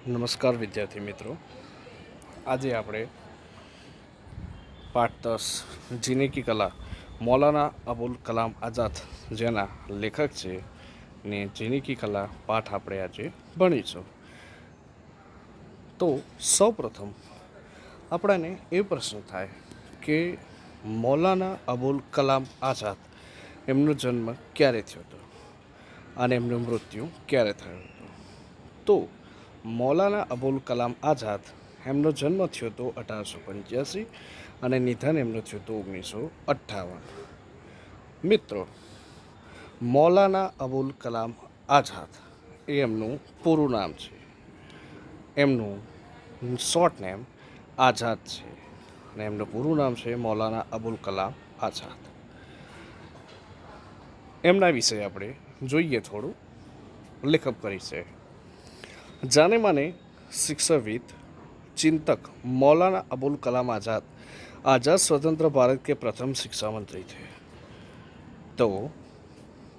નમસ્કાર વિદ્યાર્થી મિત્રો, આજે આપણે પાઠ 10 જીને કી કલા મૌલાના અબુલ કલામ આઝાદ જેના લેખક છે ને જીને કી કલા પાઠ આપણે આજે ભણીશું. તો સૌપ્રથમ આપણાને એ પ્રશ્ન થાય કે મૌલાના અબુલ કલામ આઝાદ એમનો જન્મ ક્યારે થયો હતો અને એમનું મૃત્યુ ક્યારે થયું હતું. તો મૌલાના અબુલ કલામ આઝાદ એમનો જન્મ થયો હતો 1885 અને નિધન એમનું થયું હતું 1958. મિત્રો, મૌલાના અબુલ કલામ આઝાદ એ એમનું પૂરું નામ છે. એમનું શોર્ટ નેમ આઝાદ છે અને એમનું પૂરું નામ છે મૌલાના અબુલ કલામ આઝાદ. એમના વિશે આપણે જોઈએ થોડું. લેખક પરિચય. जाने माने शिक्षाविद चिंतक मौलाना अबुल कलाम आज़ाद स्वतंत्र भारत के प्रथम शिक्षा मंत्री थे. तो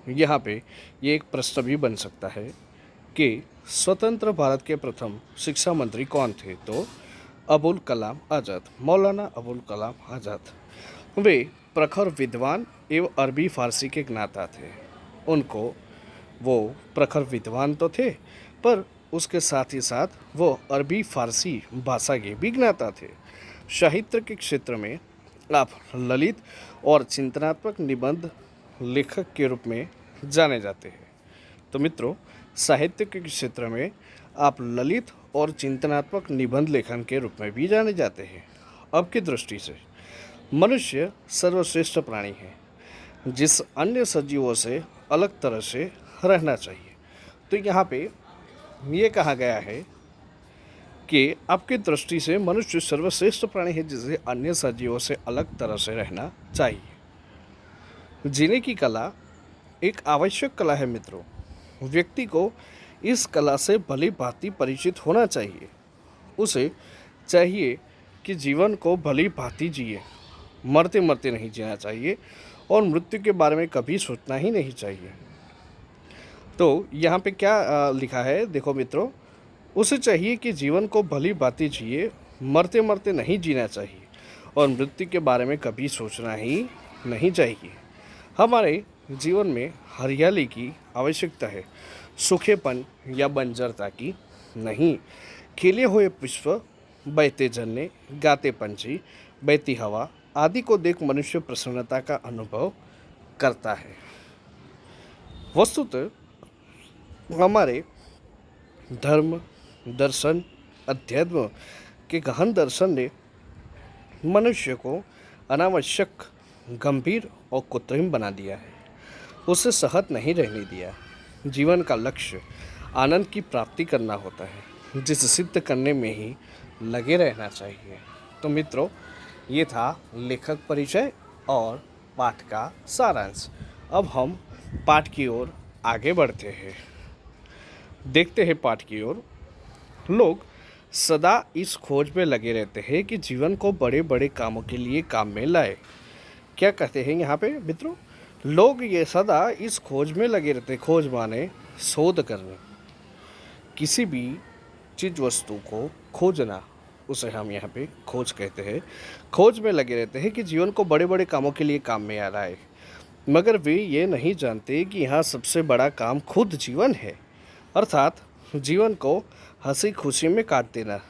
यहाँ पे ये एक प्रश्न भी बन सकता है कि स्वतंत्र भारत के प्रथम शिक्षा मंत्री कौन थे. तो अबुल कलाम आज़ाद, मौलाना अबुल कलाम आज़ाद. वे प्रखर विद्वान एवं अरबी फारसी के ज्ञाता थे. उनको वो प्रखर विद्वान तो थे, पर उसके साथ ही साथ वो अरबी फारसी भाषा के भी ज्ञाता थे. साहित्य के क्षेत्र में आप ललित और चिंतनात्मक निबंध लेखक के रूप में जाने जाते हैं. तो मित्रों, साहित्य के क्षेत्र में आप ललित और चिंतनात्मक निबंध लेखन के रूप में भी जाने जाते हैं. अब की दृष्टि से मनुष्य सर्वश्रेष्ठ प्राणी है, जिस अन्य सजीवों से अलग तरह से रहना चाहिए. तो यहाँ पे ये कहा गया है कि आपकी दृष्टि से मनुष्य सर्वश्रेष्ठ प्राणी है, जिसे अन्य सजीवों से अलग तरह से रहना चाहिए. जीने की कला एक आवश्यक कला है मित्रों. व्यक्ति को इस कला से भली भांति परिचित होना चाहिए. उसे चाहिए कि जीवन को भली भांति जिए, मरते मरते नहीं जीना चाहिए और मृत्यु के बारे में कभी सोचना ही नहीं चाहिए. तो यहाँ पे क्या लिखा है, देखो मित्रों. उसे चाहिए कि जीवन को भली भांति जिए, मरते मरते नहीं जीना चाहिए और मृत्यु के बारे में कभी सोचना ही नहीं चाहिए. हमारे जीवन में हरियाली की आवश्यकता है, सूखेपन या बंजरता की नहीं. खिले हुए पुष्प, बहते झरने, गाते पंछी, बहती हवा आदि को देख मनुष्य प्रसन्नता का अनुभव करता है. वस्तुतः हमारे धर्म, दर्शन, अध्यात्म के गहन दर्शन ने मनुष्य को अनावश्यक, गंभीर और कृत्रिम बना दिया है. उसे सहज नहीं रहने दिया. जीवन का लक्ष्य आनंद की प्राप्ति करना होता है, जिसे सिद्ध करने में ही लगे रहना चाहिए. तो मित्रों, ये था लेखक परिचय और पाठ का सारांश. अब हम पाठ की ओर आगे बढ़ते हैं. देखते हैं पाठ की ओर. लोग सदा इस खोज में लगे रहते हैं कि जीवन को बड़े बड़े कामों के लिए काम में लाए. क्या कहते हैं यहाँ पे मित्रों? लोग ये सदा इस खोज में लगे रहते हैं. खोज माने शोध करने, किसी भी चीज़ वस्तु को खोजना, उसे हम यहाँ पे खोज कहते हैं. खोज में लगे रहते हैं कि जीवन को बड़े बड़े कामों के लिए काम में आ रहा है, मगर वे ये नहीं जानते कि यहाँ सबसे बड़ा काम खुद जीवन है, अर्थात जीवन को हंसी खुशी में काट देना.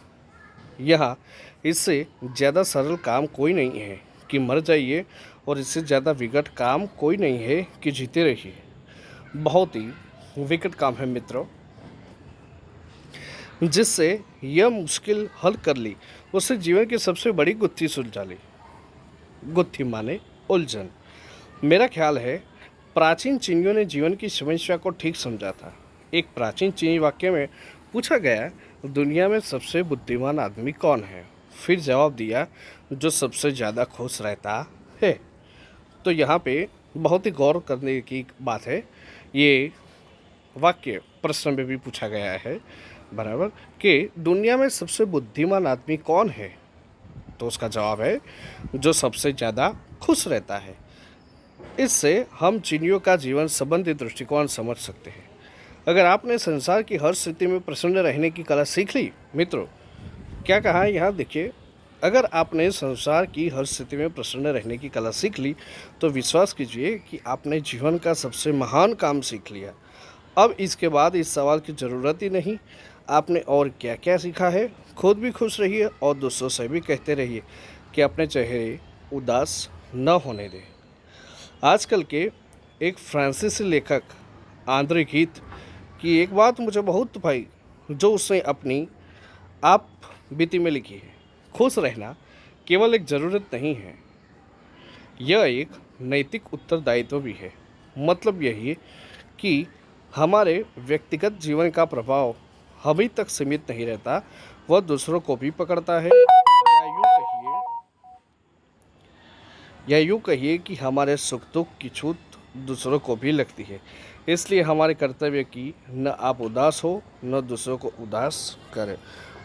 यहाँ इससे ज़्यादा सरल काम कोई नहीं है कि मर जाइए, और इससे ज़्यादा विकट काम कोई नहीं है कि जीते रहिए. बहुत ही विकट काम है मित्रों. जिससे यह मुश्किल हल कर ली, उससे जीवन की सबसे बड़ी गुत्थी सुलझा ली. गुत्थी माने उलझन. मेरा ख्याल है प्राचीन चीनियों ने जीवन की समस्या को ठीक समझा था. एक प्राचीन चीनी वाक्य में पूछा गया, दुनिया में सबसे बुद्धिमान आदमी कौन है? फिर जवाब दिया, जो सबसे ज़्यादा खुश रहता है. तो यहाँ पे बहुत ही गौर करने की बात है. ये वाक्य प्रश्न में भी पूछा गया है, बराबर, कि दुनिया में सबसे बुद्धिमान आदमी कौन है? तो उसका जवाब है, जो सबसे ज़्यादा खुश रहता है. इससे हम चीनियों का जीवन संबंधी दृष्टिकोण समझ सकते हैं. अगर आपने संसार की हर स्थिति में प्रसन्न रहने की कला सीख ली, मित्रों क्या कहा है यहाँ देखिए, अगर आपने संसार की हर स्थिति में प्रसन्न रहने की कला सीख ली तो विश्वास कीजिए कि आपने जीवन का सबसे महान काम सीख लिया। अब इसके बाद इस सवाल की ज़रूरत ही नहीं, आपने और क्या क्या सीखा है। खुद भी खुश रहिए और दूसरों से भी कहते रहिए कि अपने चेहरे उदास न होने दें। आजकल के एक फ्रांसीसी लेखक आंद्रे गीत की एक बात मुझे बहुत भाई, जो उसने अपनी आप बीती में लिखी है, खुश रहना केवल एक ज़रूरत नहीं है, यह एक नैतिक उत्तरदायित्व भी है। मतलब यही है कि हमारे व्यक्तिगत जीवन का प्रभाव अभी तक सीमित नहीं रहता, वह दूसरों को भी पकड़ता है। या यूँ कहिए कि हमारे सुख दुख की छूट दूसरों को भी लगती है। इसलिए हमारे कर्तव्य की न आप उदास हो न दूसरों को उदास करें।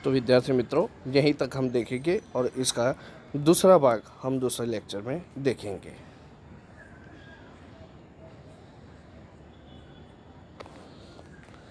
तो विद्यार्थी मित्रों, यहीं तक हम देखेंगे और इसका दूसरा भाग हम दूसरे लेक्चर में देखेंगे।